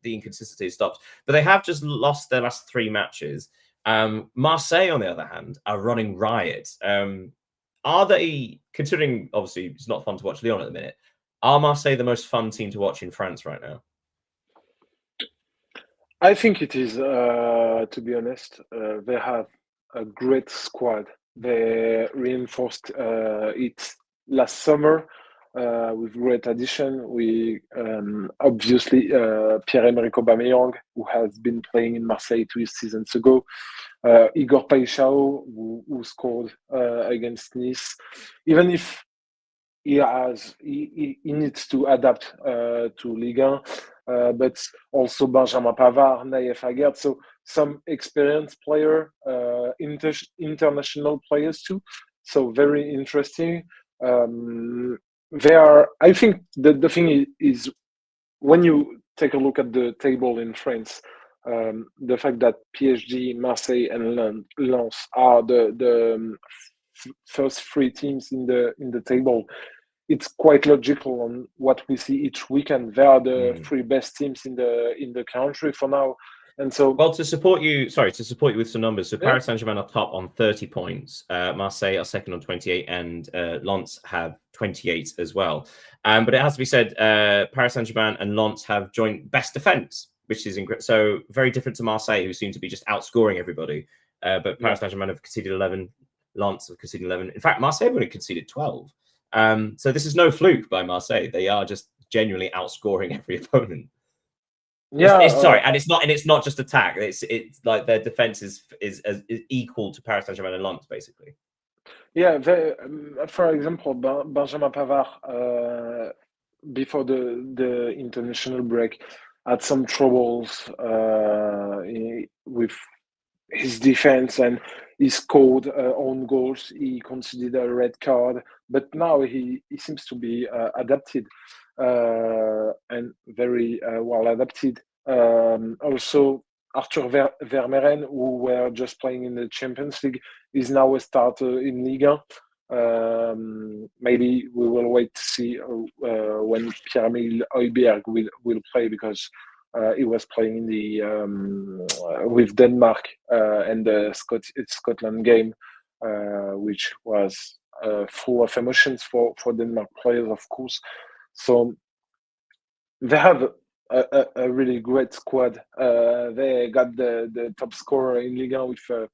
the inconsistency stopped. But they have just lost their last 3 matches. Marseille, on the other hand, are running riot. Are they, considering obviously it's not fun to watch Lyon at the minute, are Marseille the most fun team to watch in France right now? I think it is, to be honest. They have a great squad. They reinforced it last summer with great addition. We obviously Pierre-Emerick Aubameyang, who has been playing in Marseille 2 seasons ago. Igor Paixão, who scored against Nice. Even if he needs to adapt to Ligue 1, but also Benjamin Pavard, Naïef Aguerd. So some experienced player, international players too. So very interesting. They are. I think the thing is when you take a look at the table in France, the fact that PSG, Marseille, and Lens are the first three teams in the table, it's quite logical on what we see each weekend. They are the three best teams in the country for now. And so, well, to support you with some numbers. So Paris Saint-Germain are top on 30 points. Marseille are second on 28, and Lens have 28 as well. But it has to be said, Paris Saint-Germain and Lens have joint best defense, which is so very different to Marseille, who seem to be just outscoring everybody. But Paris Saint-Germain have conceded 11, Lens have conceded 11. In fact, Marseille have only conceded 12. So this is no fluke by Marseille. They are just genuinely outscoring every opponent. Sorry, and it's not just attack. It's like their defense is equal to Paris Saint-Germain and Lens, basically. Yeah, for example, Benjamin Pavard, before the international break, had some troubles with his defense, and he scored own goals. He conceded a red card, but now he seems to be adapted and very well adapted. Also, Arthur Vermeeren, who were just playing in the Champions League, is now a starter in Ligue 1. Maybe we will wait to see when Pierre-Emile Højbjerg will play, because he was playing in the with Denmark and the Scotland game, which was full of emotions for Denmark players, of course. So they have a really great squad. They got the top scorer in Ligue 1 with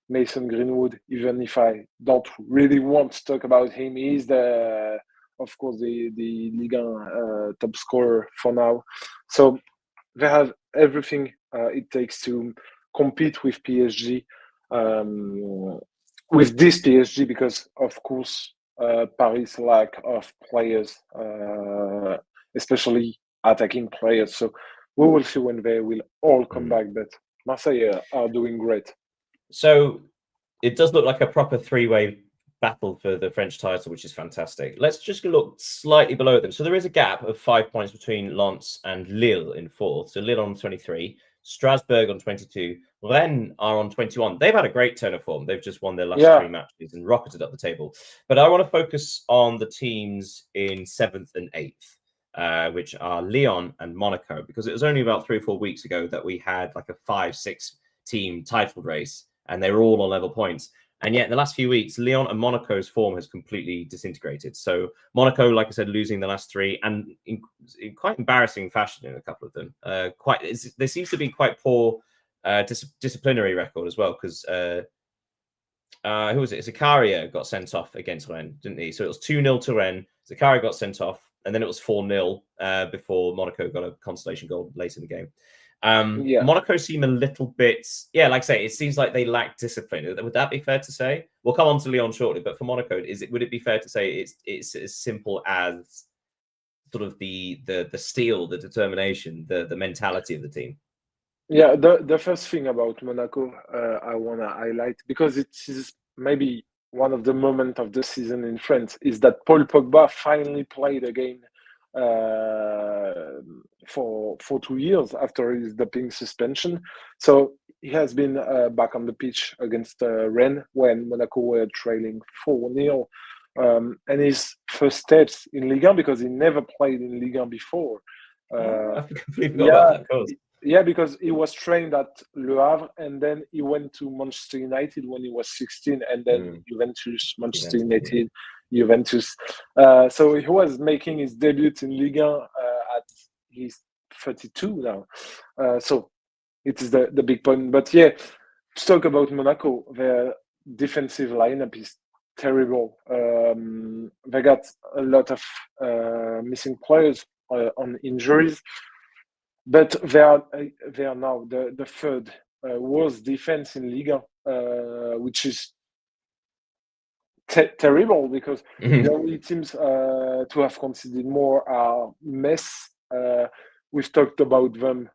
Mason Greenwood. Even if I don't really want to talk about him, he's of course the Ligue 1 top scorer for now. So they have everything it takes to compete with PSG, with this PSG, because of course Paris' lack of players, especially attacking players. So we will see when they will all come back. But Marseille are doing great. So it does look like a proper three-way battle for the French title, which is fantastic. Let's just look slightly below them. So there is a gap of 5 points between Lens and Lille in fourth. So Lille on 23, Strasbourg on 22, Rennes are on 21. They've had a great turn of form. They've just won their last 3 matches and rocketed up the table. But I want to focus on the teams in 7th and 8th, which are Lyon and Monaco, because it was only about 3 or 4 weeks ago that we had like a 5-6 team title race, and they were all on level points. And yet in the last few weeks, Lyon and Monaco's form has completely disintegrated. So Monaco, like I said, losing the last 3, and in quite embarrassing fashion in a couple of them. There seems to be quite poor disciplinary record as well, because who was it? Zakaria got sent off against Rennes, didn't he? So it was 2-0 to Rennes. Zakaria got sent off, and then it was 4-0 before Monaco got a consolation goal late in the game. Monaco seem a little bit, like I say, it seems like they lack discipline. Would that be fair to say? We'll come on to Lyon shortly, but for Monaco, would it be fair to say it's as simple as sort of the steel, the determination, the mentality of the team? Yeah, the first thing about Monaco I want to highlight, because it is maybe one of the moments of the season in France, is that Paul Pogba finally played a game for 2 years after his doping suspension. So he has been back on the pitch against Rennes when Monaco were trailing 4-0. And his first steps in Ligue 1, because he never played in Ligue 1 before. I completely forgot about that, of course. Yeah, because he was trained at Le Havre, and then he went to Manchester United when he was 16, and then Juventus, Manchester Juventus, United, Juventus. So he was making his debut in Ligue 1 at he's 32 now. So it is the big point. But yeah, to talk about Monaco, their defensive lineup is terrible. They got a lot of missing players on injuries. But they are now the third worst defense in Liga, which is terrible because the only teams to have conceded more are Metz. We've talked about them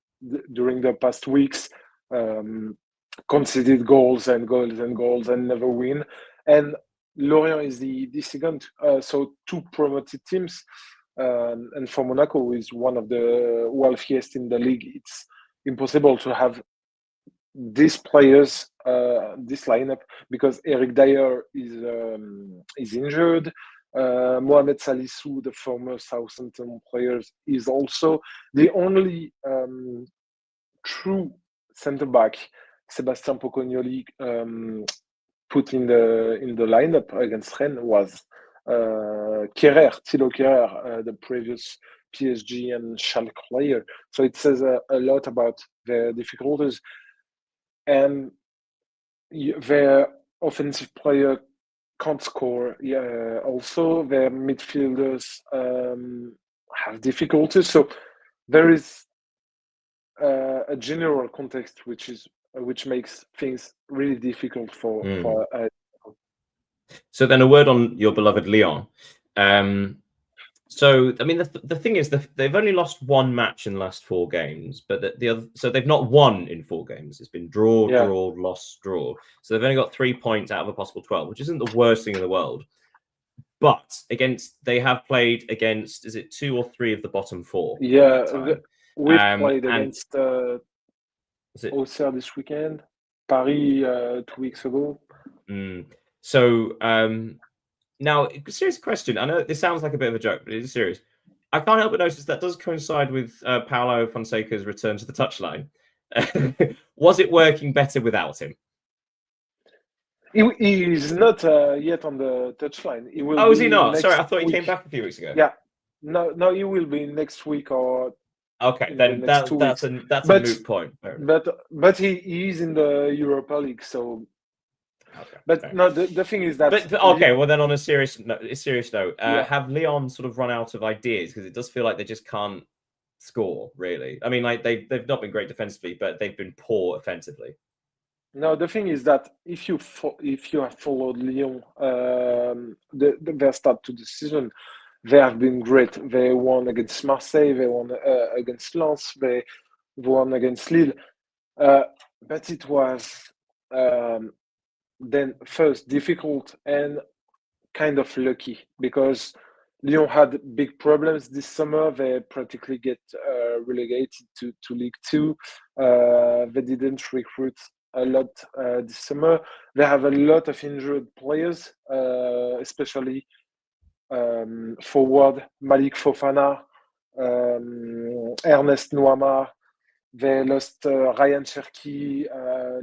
during the past weeks. Conceded goals and goals and goals and never win. And Lorient is the second. So two promoted teams. And for Monaco, who is one of the wealthiest in the league, it's impossible to have these players, this lineup, because Eric Dyer is injured. Mohamed Salissou, the former Southampton player, is also the only true centre back. Sebastian Pocognoli put in the lineup against Rennes was Thilo Kehrer, the previous PSG and Schalke player. So it says a lot about their difficulties. And their offensive player can't score. Yeah, also, their midfielders have difficulties. So there is a general context which makes things really difficult for. So then, a word on your beloved Lyon. So I mean, the thing is, they've only lost one match in the last 4 games, but the other, so they've not won in 4 games. It's been draw, loss, draw. So they've only got 3 points out of a possible 12, which isn't the worst thing in the world. But they have played against, is it 2 or 3 of the bottom 4? Yeah, we've played against Auxerre this weekend, Paris 2 weeks ago. So now, serious question. I know this sounds like a bit of a joke, but it is serious. I can't help but notice that does coincide with Paulo Fonseca's return to the touchline. Was it working better without him? He is not yet on the touchline. He will. Oh, is he not? Sorry, I thought he came back a few weeks ago. Yeah, no, he will be next week or. Okay, then that's a moot point. But he is in the Europa League, so. Okay, but no, the thing is that. But okay, well then on a serious note, have Lyon sort of run out of ideas, because it does feel like they just can't score really. I mean, like they've not been great defensively, but they've been poor offensively. No, the thing is that if you have followed Lyon, their start to the season, they have been great. They won against Marseille, they won against Lens, they won against Lille. But it was then first difficult and kind of lucky, because Lyon had big problems this summer. They practically get relegated to League 2. They didn't recruit a lot this summer. They have a lot of injured players, especially forward Malik Fofana, Ernest Nouamar. They lost Ryan Cherki,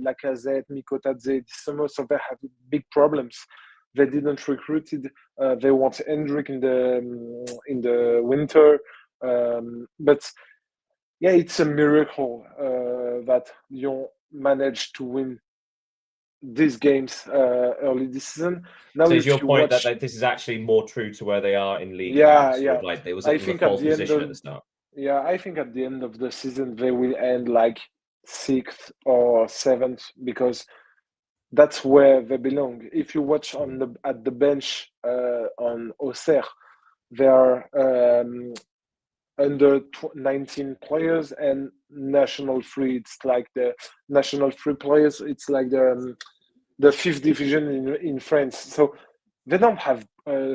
Lacazette, Mikotadze this summer, so they have big problems. They didn't recruit it. They want Hendrik in the winter, but yeah, it's a miracle that Lyon managed to win these games early this season. Now, so is your point that this is actually more true to where they are in league? Yeah, like there was a false position at the start. Yeah, I think at the end of the season they will end like 6th or 7th, because that's where they belong. If you watch at the bench on Auxerre, there are under 19 players and national free. It's like the national free players. It's like the 5th division in France. So they don't have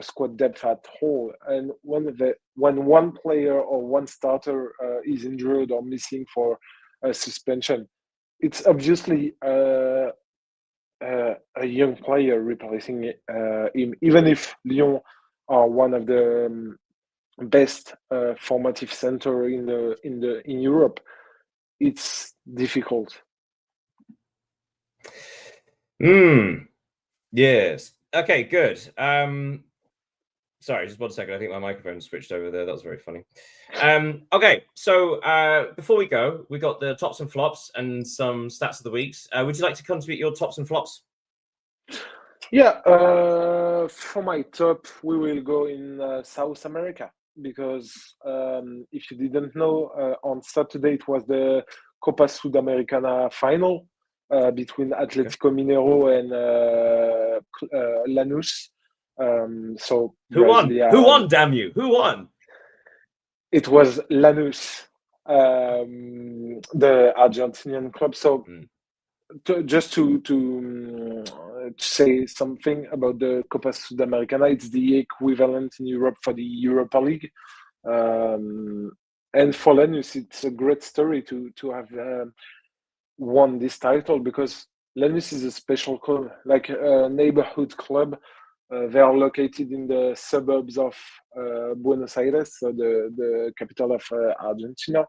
squad depth at all. And when one player or one starter is injured or missing for a suspension, it's obviously a young player replacing him. Even if Lyon are one of the best formative center in Europe, it's difficult. Yes. Okay, good. Sorry, just 1 second. I think my microphone switched over there. That was very funny. Okay, so before we go, we got the tops and flops and some stats of the weeks. Would you like to contribute your tops and flops? Yeah, for my top, we will go in South America because if you didn't know, on Saturday it was the Copa Sudamericana final between Atlético Mineiro and Lanús. So Who won? Brasilia, Who won? Damn you! Who won? it was Lanús, the Argentinian club. So just to say something about the Copa Sudamericana, it's the equivalent in Europe for the Europa League. And for Lanús, it's a great story to have won this title because Lanús is a special club, like a neighborhood club. They are located in the suburbs of Buenos Aires, so the capital of Argentina.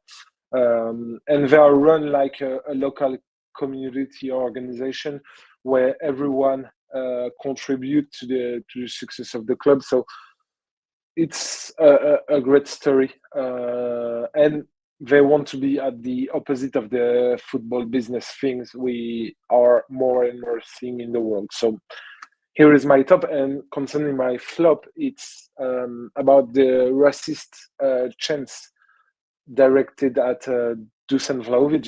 And they are run like a local community organization where everyone contributes to the success of the club. So it's a great story, and they want to be at the opposite of the football business things we are more and more seeing in the world. So here is my top, and concerning my flop, it's about the racist chants directed at Dusan Vlahovic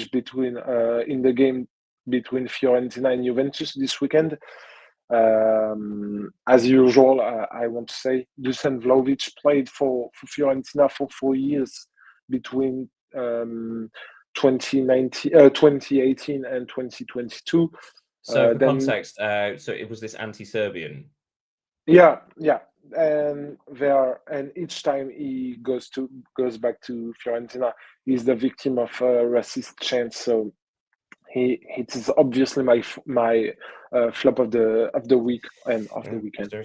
in the game between Fiorentina and Juventus this weekend. As usual, I want to say Dusan Vlahovic played for Fiorentina for 4 years between 2018 and 2022. So for context, so it was this anti-Serbian. Yeah, and each time he goes back to Fiorentina, he's the victim of racist chants. So it is obviously my flop of the week and of the weekend. Do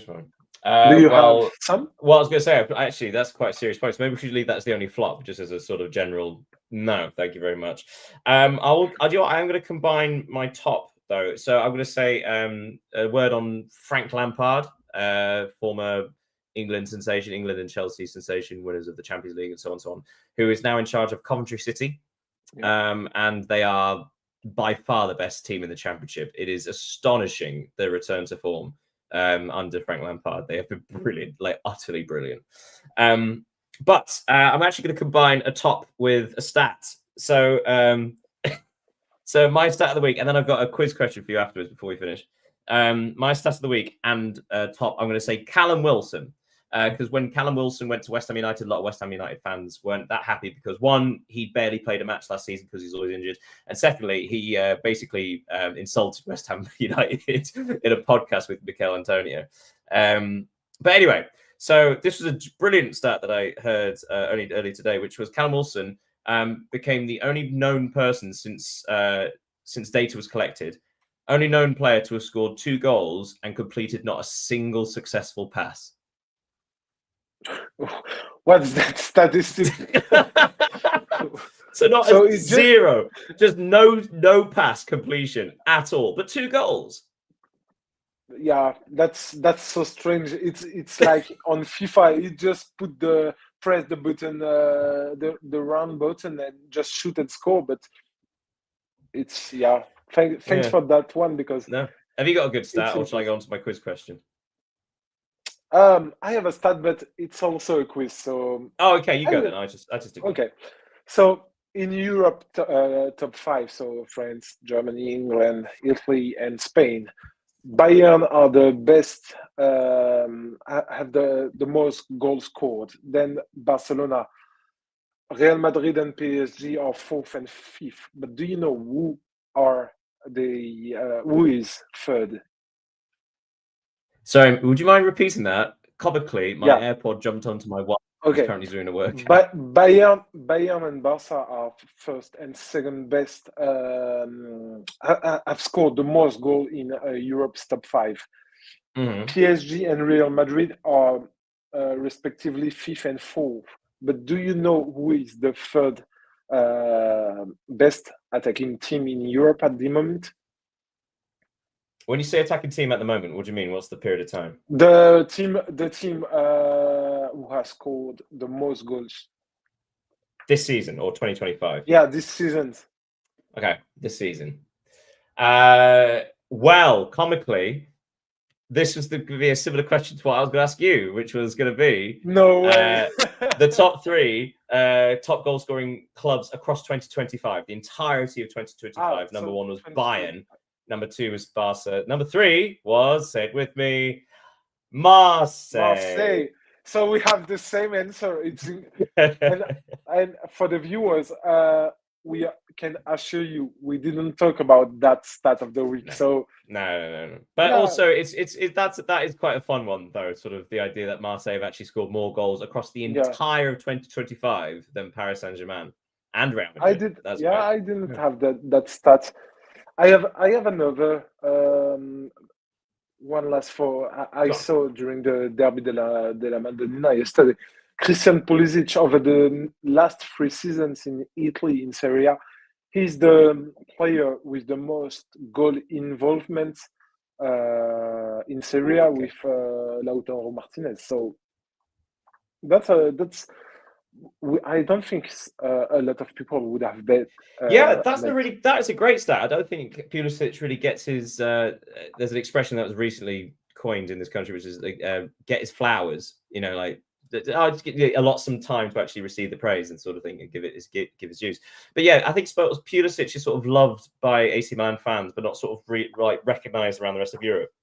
you have some? Well, I was going to say, actually, that's quite a serious point. So maybe we should leave that as the only flop, just as a sort of general. No, thank you very much. I'm going to combine my top though. So I'm going to say a word on Frank Lampard, former England sensation, England and Chelsea sensation, winners of the Champions League and so on, who is now in charge of Coventry City, and they are by far the best team in the Championship. It is astonishing the return to form under Frank Lampard. They have been brilliant, like utterly brilliant. But I'm actually going to combine a top with a stat. So, so my stat of the week, and then I've got a quiz question for you afterwards before we finish. My stat of the week and top, I'm going to say Callum Wilson. Because when Callum Wilson went to West Ham United, a lot of West Ham United fans weren't that happy because, one, he barely played a match last season because he's always injured. And secondly, he basically insulted West Ham United in a podcast with Mikel Antonio. But anyway, so this was a brilliant stat that I heard early today, which was Callum Wilson became the only known person since data was collected, only known player to have scored 2 goals and completed not a single successful pass. What's that statistic? So it's zero, just no pass completion at all, but 2 goals. Yeah, that's so strange. It's like on FIFA, you just press the button, the round button, and just shoot and score. But it's thanks for that one because. No, have you got a good stat, or shall I go on to my quiz question? I have a stat, but it's also a quiz. So okay, you go then. I just agree. Okay. So in Europe, top 5. So France, Germany, England, Italy, and Spain. Bayern are the best. Have the most goals scored. Then Barcelona, Real Madrid, and PSG are 4th and 5th. But do you know who is 3rd? Sorry, would you mind repeating that? Comically, my AirPod jumped onto my watch. Okay. Currently doing a work. But Bayern and Barca are 1st and 2nd best. Have scored the most goal in Europe's top 5. Mm-hmm. PSG and Real Madrid are respectively 5th and 4th. But do you know who is the 3rd best attacking team in Europe at the moment. When you say attacking team at the moment, what do you mean? What's the period of time? The team who has scored the most goals This season or 2025? Yeah, this season. Okay, this season. Well, comically, this was going to be a similar question to what I was going to ask you, which was going to be No way. the top three top goal scoring clubs across 2025, the entirety of 2025. Number one was Bayern. Number two was Barca. Number three was, say it with me, Marseille. So we have the same answer. It's and for the viewers, we can assure you we didn't talk about that stat of the week. No. But also, that is quite a fun one, though. Sort of the idea that Marseille have actually scored more goals across the entire of 2025 than Paris Saint-Germain and Real Madrid. I didn't have that stat. I have another one last for I saw during the Derby della Madonnina yesterday. Christian Pulisic over the last 3 seasons in Italy in Serie A, he's the player with the most goal involvement in Serie A with Lautaro Martinez. So that's I don't think a lot of people would have bet. That is a great stat. I don't think Pulisic really gets his. There's an expression that was recently coined in this country, which is get his flowers. You know, like allot some time to actually receive the praise and sort of thing, and give his dues. But yeah, I think Pulisic is sort of loved by AC Milan fans, but not sort of recognized around the rest of Europe.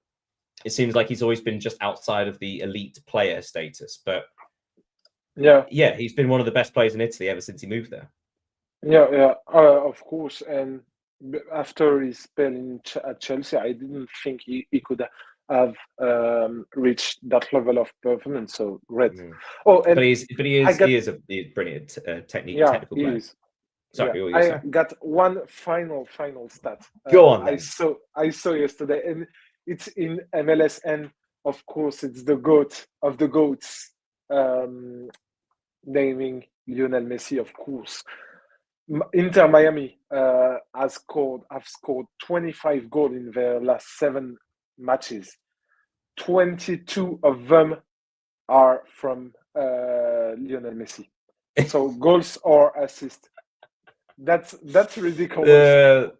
It seems like he's always been just outside of the elite player status, but. Yeah, he's been one of the best players in Italy ever since he moved there. Yeah, of course. And after his spell at Chelsea, I didn't think he could have reached that level of performance. So great. But he is a brilliant technical player. Sorry, I got one final stat. Go on. Then. I saw yesterday, and it's in MLS, and of course, it's the GOAT of the GOATs. Naming Lionel Messi, of course. Inter Miami have scored 25 goals in their last 7 matches. 22 of them are from Lionel Messi. So goals or assists. That's ridiculous.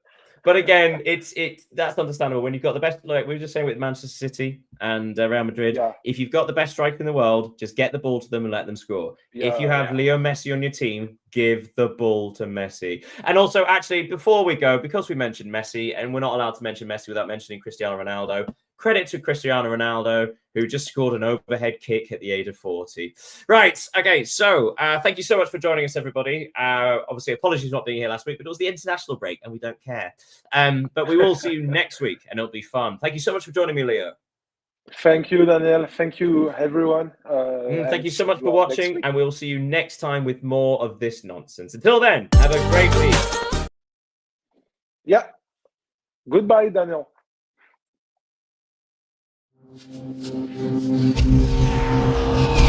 But again, that's understandable when you've got the best. Like we were just saying with Manchester City and Real Madrid, if you've got the best striker in the world, just get the ball to them and let them score. If you have Leo Messi on your team, give the ball to Messi. And also, actually, before we go, because we mentioned Messi, and we're not allowed to mention Messi without mentioning Cristiano Ronaldo. Credit to Cristiano Ronaldo, who just scored an overhead kick at the age of 40. Right. Okay. So thank you so much for joining us, everybody. Obviously, apologies for not being here last week, but it was the international break and we don't care. But we will see you next week and it'll be fun. Thank you so much for joining me, Leo. Thank you, Daniel. Thank you, everyone. Thank you so much for watching, and we'll see you next time with more of this nonsense. Until then, have a great week. Yeah. Goodbye, Daniel. Thank you.